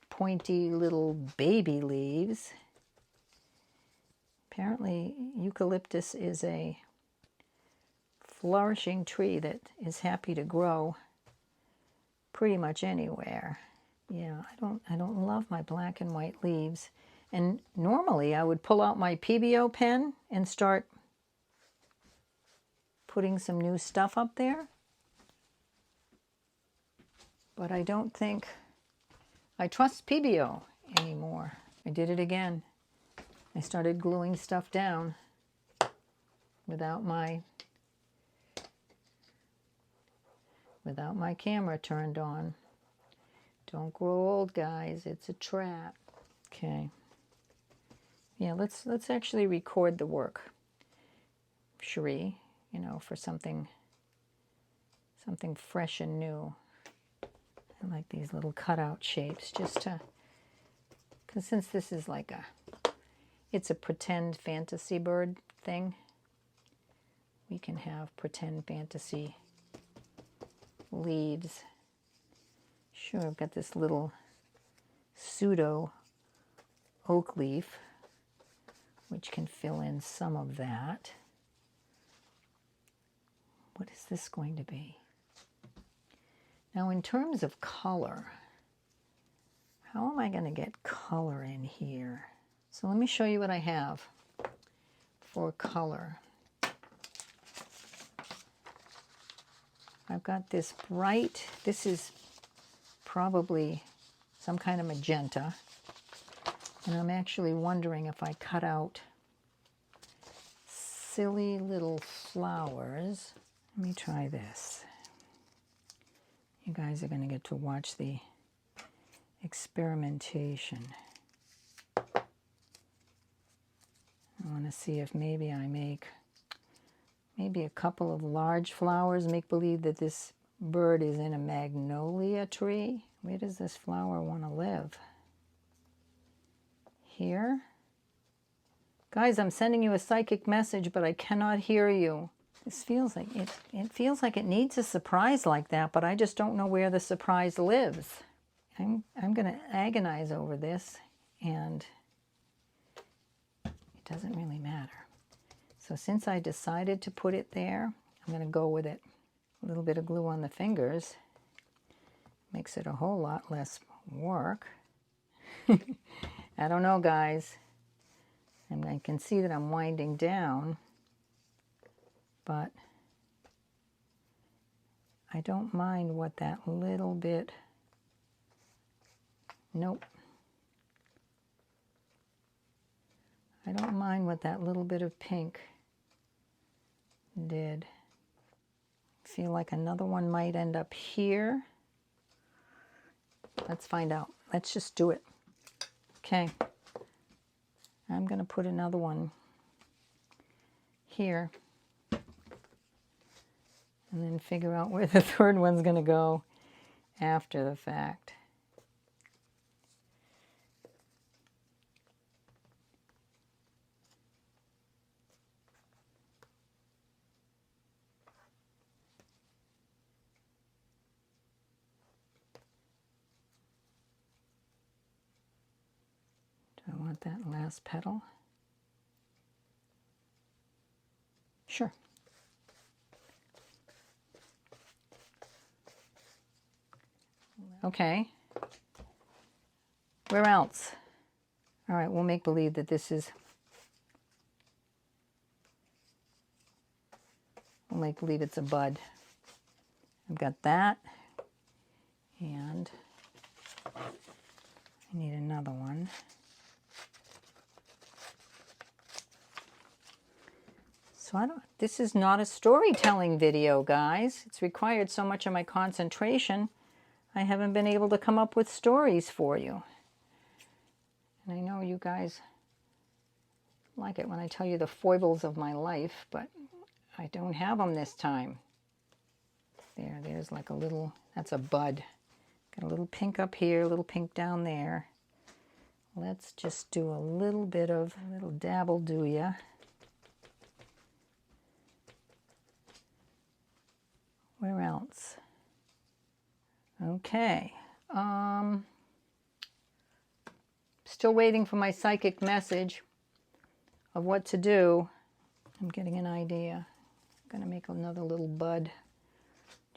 pointy little baby leaves. Apparently eucalyptus is a flourishing tree that is happy to grow pretty much anywhere. Yeah, I don't love my black and white leaves. And normally I would pull out my PBO pen and start putting some new stuff up there. But I don't think I trust PBO anymore. I did it again. I started gluing stuff down without my camera turned on. Don't grow old, guys. It's a trap. Okay. Yeah, let's actually record the work, Cherie, for something fresh and new. I like these little cutout shapes, because since this is like it's a pretend fantasy bird thing, we can have pretend fantasy leaves. Sure, I've got this little pseudo oak leaf, which can fill in some of that. What is this going to be? Now, in terms of color, how am I going to get color in here? So let me show you what I have for color. I've got this bright, this is probably some kind of magenta, and I'm actually wondering if I cut out silly little flowers. Let me try this. You guys are going to get to watch the experimentation. I want to see if maybe I make maybe a couple of large flowers, make believe that this bird is in a magnolia tree. Where does this flower want to live? Here? Guys, I'm sending you a psychic message, but I cannot hear you. This feels like it feels like it needs a surprise like that, but I just don't know where the surprise lives. I'm going to agonize over this, and it doesn't really matter. So since I decided to put it there, I'm going to go with it. A little bit of glue on the fingers makes it a whole lot less work. I don't know, guys. And I can see that I'm winding down, but I don't mind what that little bit, nope. I don't mind what that little bit of pink did. Feel like another one might end up here. Let's find out. Let's just do it. Okay. I'm going to put another one here and then figure out where the third one's going to go after the fact. Do I want that last petal? Sure. Okay. Where else? All right, we'll make believe that this is... We'll make believe it's a bud. I've got that. And I need another one. So this is not a storytelling video, guys. It's required so much of my concentration, I haven't been able to come up with stories for you. And I know you guys like it when I tell you the foibles of my life, but I don't have them this time. There's like a little, that's a bud. Got a little pink up here, a little pink down there. Let's just do a little bit of, a little dabble do ya. Where else? Okay. Still waiting for my psychic message of what to do. I'm getting an idea. I'm going to make another little bud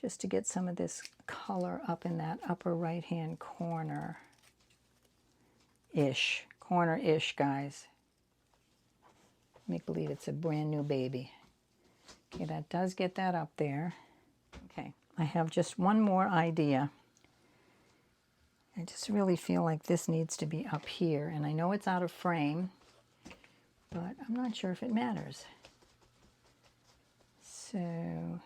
just to get some of this color up in that upper right-hand corner-ish. Corner-ish, guys. Make believe it's a brand new baby. Okay, that does get that up there. Okay, I have just one more idea. I just really feel like this needs to be up here, and I know it's out of frame, but I'm not sure if it matters. So,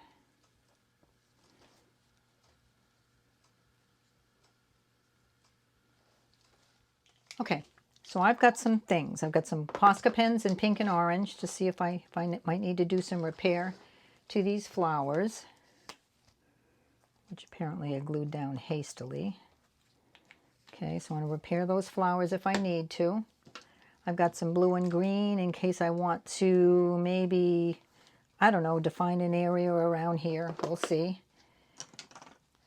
okay, so I've got some things. I've got some Posca pens in pink and orange to see if I might need to do some repair to these flowers, which apparently I glued down hastily. Okay, so I want to repair those flowers if I need to. I've got some blue and green in case I want to maybe, I don't know, define an area around here. We'll see.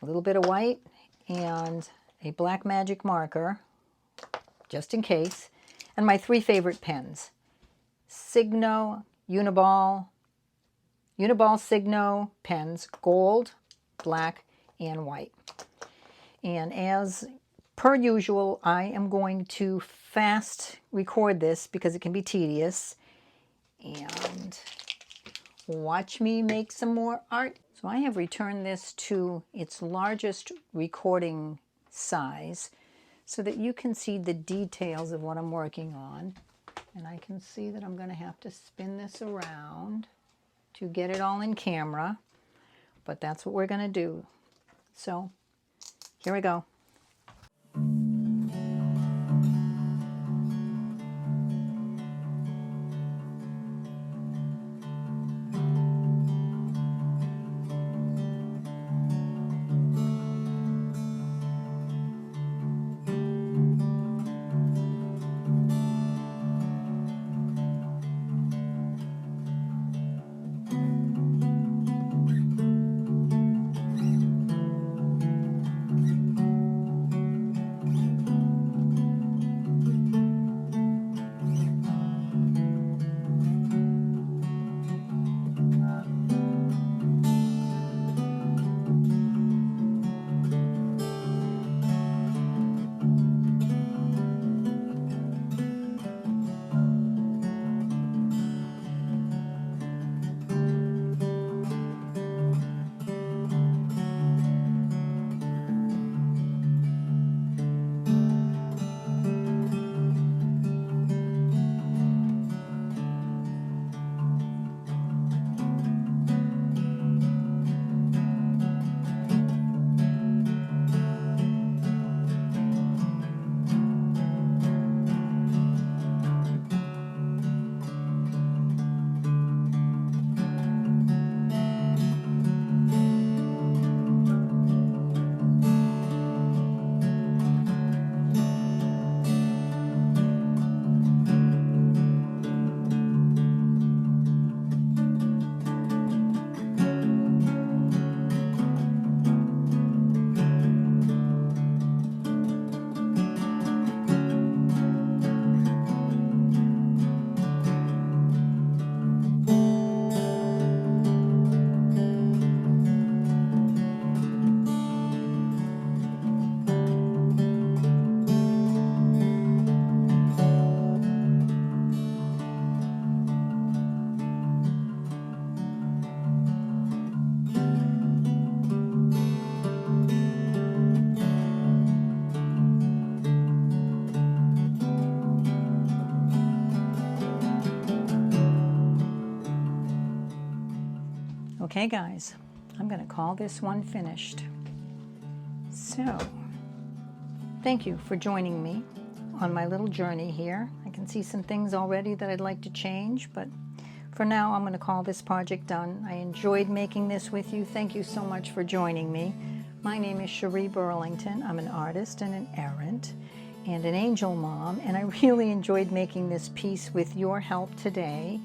A little bit of white and a black magic marker, just in case. And my three favorite pens. Signo, Uniball Signo pens, gold, black, and white. And as per usual, I am going to fast record this because it can be tedious. And watch me make some more art. So I have returned this to its largest recording size so that you can see the details of what I'm working on. And I can see that I'm going to have to spin this around to get it all in camera. But that's what we're going to do. So here we go. Okay, guys, I'm going to call this one finished. So, thank you for joining me on my little journey here. I can see some things already that I'd like to change, but for now I'm going to call this project done. I enjoyed making this with you. Thank you so much for joining me. My name is Cherie Burlington. I'm an artist and an errant and an angel mom, and I really enjoyed making this piece with your help today.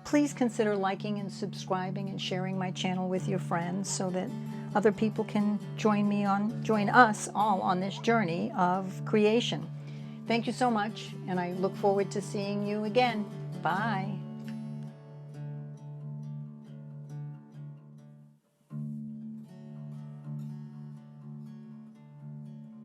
Please consider liking and subscribing and sharing my channel with your friends so that other people can join us all on this journey of creation. Thank you so much, and I look forward to seeing you again. Bye.